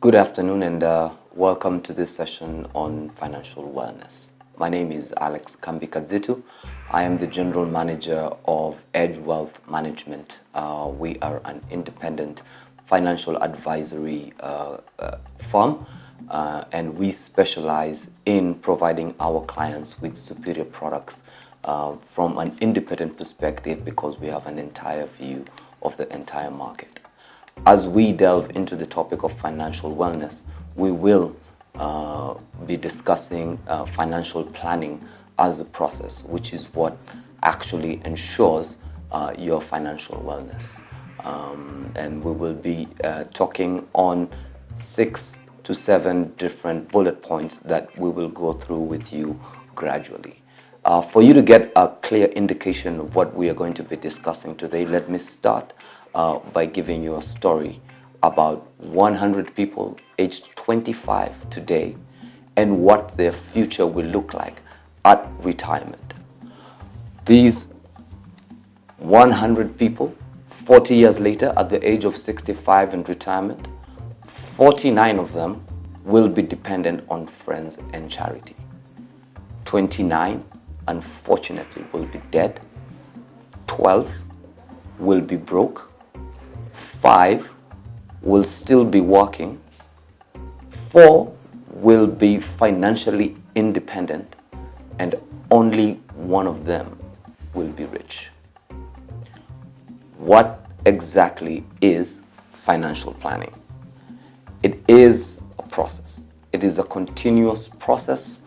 Good afternoon and welcome to this session on financial wellness. My name is Alex Kambikadzitu. I am the General Manager of Edge Wealth Management. We are an independent financial advisory firm and we specialize in providing our clients with superior products from an independent perspective because we have an entire view of the entire market. As we delve into the topic of financial wellness, we will be discussing financial planning as a process, which is what actually ensures your financial wellness. And we will be talking on 6 to 7 different bullet points that we will go through with you gradually. For you to get a clear indication of what we are going to be discussing today, let me start by giving you a story about 100 people aged 25 today and what their future will look like at retirement. These 100 people, 40 years later, at the age of 65 in retirement, 49 of them will be dependent on friends and charity. 29, unfortunately, will be dead. 12 will be broke. 5 will still be working. 4 will be financially independent, and only one of them will be rich. What exactly is financial planning? It is a process. It is a continuous process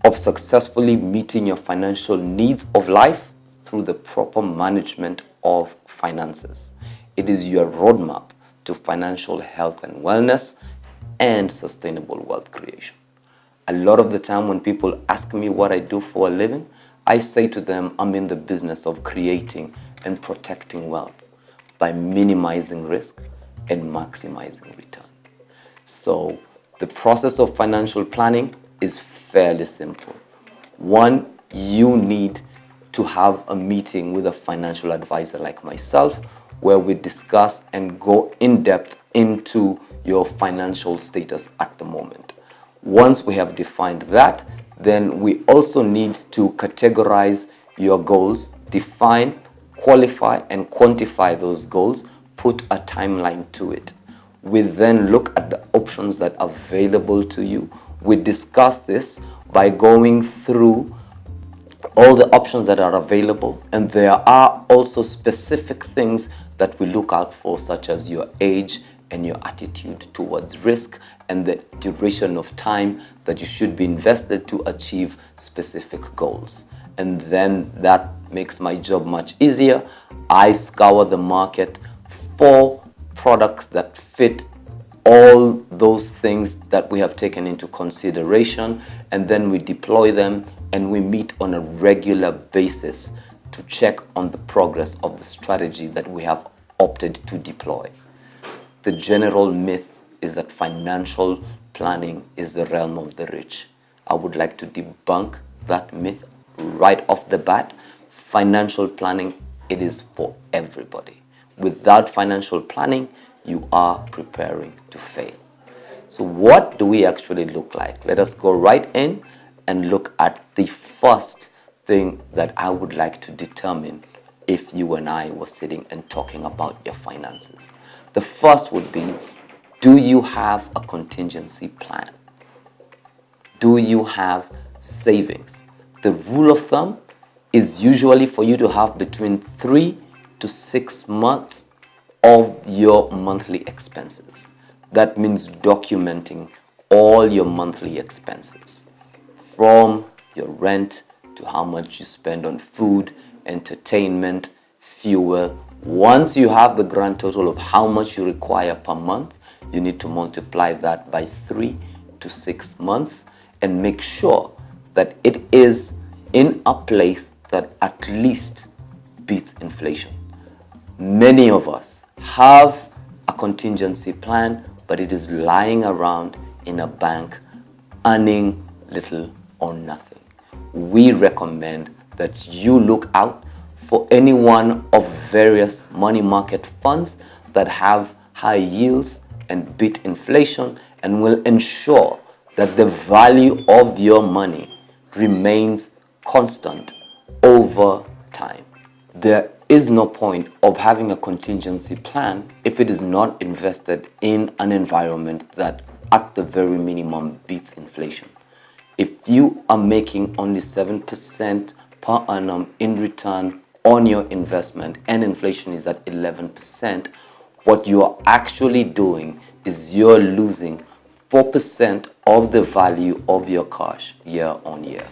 of successfully meeting your financial needs of life through the proper management of finances. It is your roadmap to financial health and wellness and sustainable wealth creation. A lot of the time when people ask me what I do for a living, I say to them, I'm in the business of creating and protecting wealth by minimizing risk and maximizing return. So the process of financial planning is fairly simple. One, you need to have a meeting with a financial advisor like myself where we discuss and go in depth into your financial status at the moment. Once we have defined that, then we also need to categorize your goals, define, qualify, and quantify those goals, put a timeline to it. We then look at the options that are available to you. We discuss this by going through all the options that are available, and there are also specific things that we look out for, such as your age and your attitude towards risk and the duration of time that you should be invested to achieve specific goals. And then that makes my job much easier. I scour the market for products that fit all those things that we have taken into consideration, and then we deploy them and we meet on a regular basis to check on the progress of the strategy that we have opted to deploy. The general myth is that financial planning is the realm of the rich. I would like to debunk that myth right off the bat. Financial planning, it is for everybody. Without financial planning, you are preparing to fail. So what do we actually look like? Let us go right in and look at the first thing that I would like to determine if you and I were sitting and talking about your finances. The first would be, do you have a contingency plan? Do you have savings? The rule of thumb is usually for you to have between 3 to 6 months of your monthly expenses. That means documenting all your monthly expenses, from your rent to how much you spend on food, entertainment, fuel. Once you have the grand total of how much you require per month, you need to multiply that by 3 to 6 months and make sure that it is in a place that at least beats inflation. Many of us have a contingency plan, but it is lying around in a bank earning little or nothing. We recommend that you look out for any one of various money market funds that have high yields and beat inflation and will ensure that the value of your money remains constant over time. There is no point of having a contingency plan if it is not invested in an environment that at the very minimum beats inflation. If you are making only 7% per annum in return on your investment and inflation is at 11%, what you are actually doing is you're losing 4% of the value of your cash year on year.